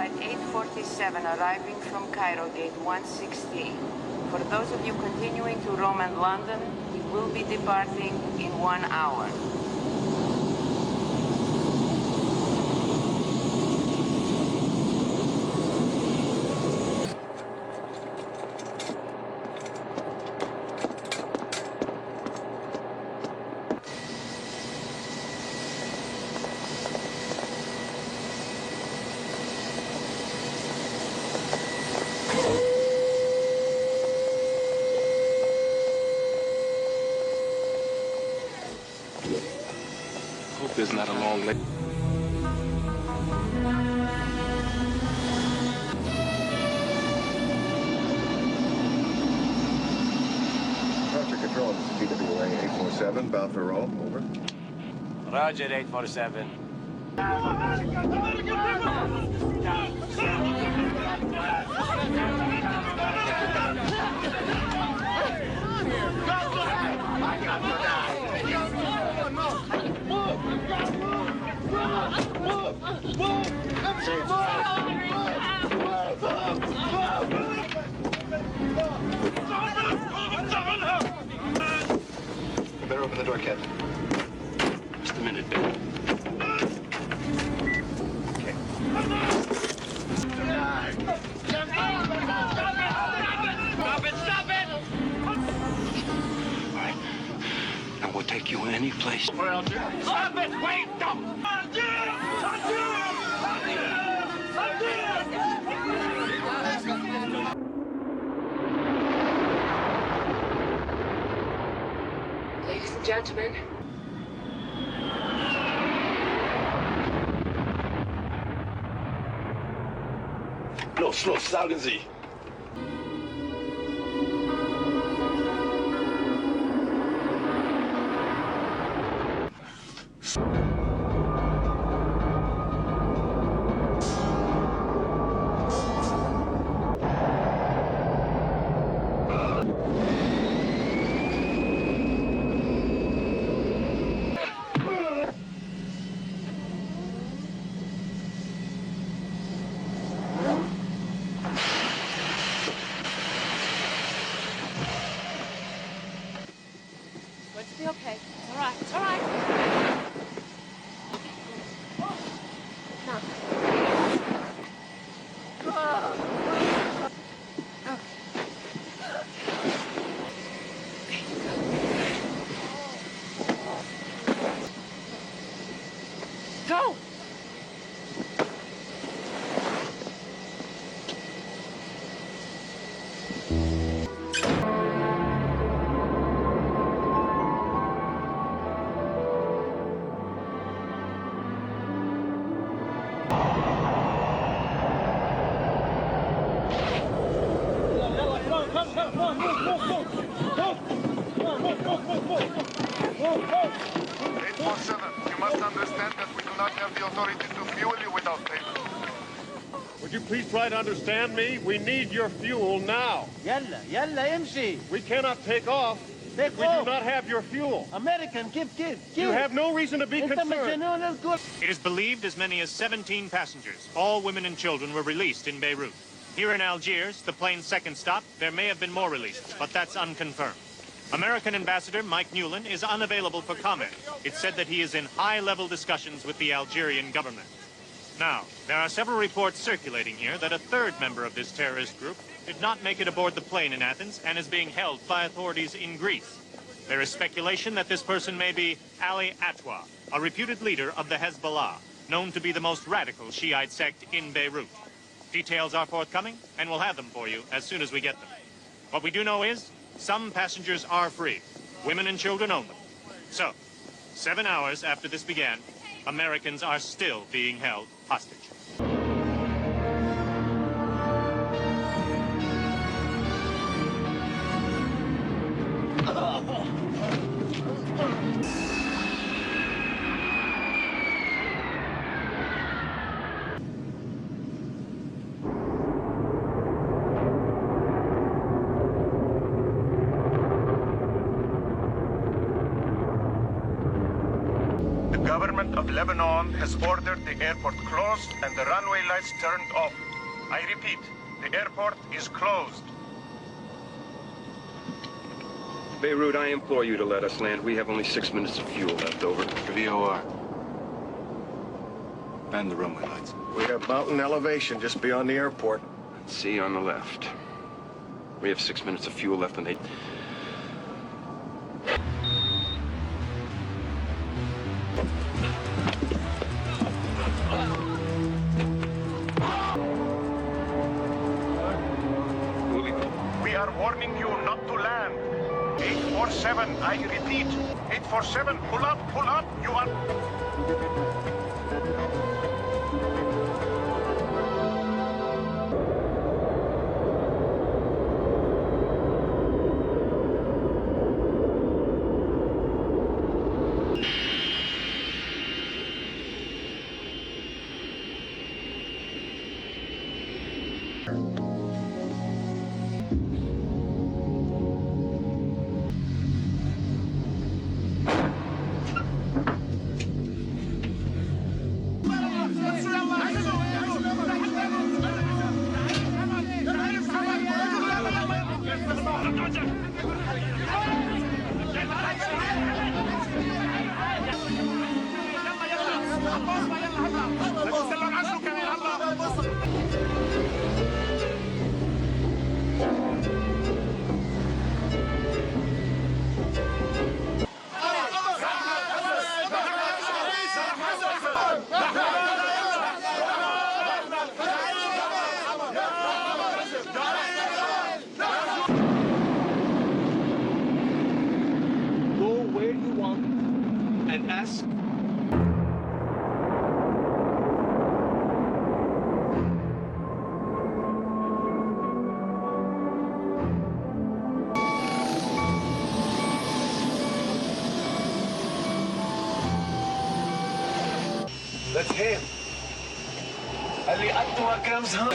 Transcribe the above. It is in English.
Flight 847 arriving from Cairo, gate 160. For those of you continuing to Rome and London, it will be departing in 1 hour. Hope there's not a long leg. Departure control, this is TWA 847, bound for Rome, over. Roger, 847. You better open the door, Captain. Just a minute, Ben. Okay. Stop it! All right. And we'll take you any place. Stop it! Wait! Don't! Ladies and gentlemen, Los, sagen Sie. it's going to be okay. It's all right. It's all right. Now. Go! You must understand that we do not have the authority to fuel you without payment. Would you please try to understand me? We need your fuel now. يلا امشي. We cannot take off. Take We off. do not have your fuel. American give. You have no reason to be انت concerned. مجنون الكل. It is believed as many as 17 passengers, all women and children, were released in Beirut. Here in Algiers, the plane's second stop, there may have been more released, but that's unconfirmed. American Ambassador Mike Newland is unavailable for comment. It's said that he is in high-level discussions with the Algerian government. Now, there are several reports circulating here that a third member of this terrorist group did not make it aboard the plane in Athens and is being held by authorities in Greece. There is speculation that this person may be Ali Atwa, a reputed leader of the Hezbollah, known to be the most radical Shiite sect in Beirut. Details are forthcoming, and we'll have them for you as soon as we get them. What we do know is some passengers are free, women and children only. So, 7 hours after this began, Americans are still being held hostage. The government of of Lebanon has ordered the airport closed and the runway lights turned off. I repeat, the airport is closed. Beirut, I implore you to let us land. We have only 6 minutes of fuel left. Over. VOR. Bend the runway lights. We have mountain elevation just beyond the airport. Sea on the left. We have 6 minutes of fuel left, and they... We are warning you not to land. 847, I repeat. 847, pull up, you are... Go where you want and ask. Let's head. اللي قدوا كم زهق.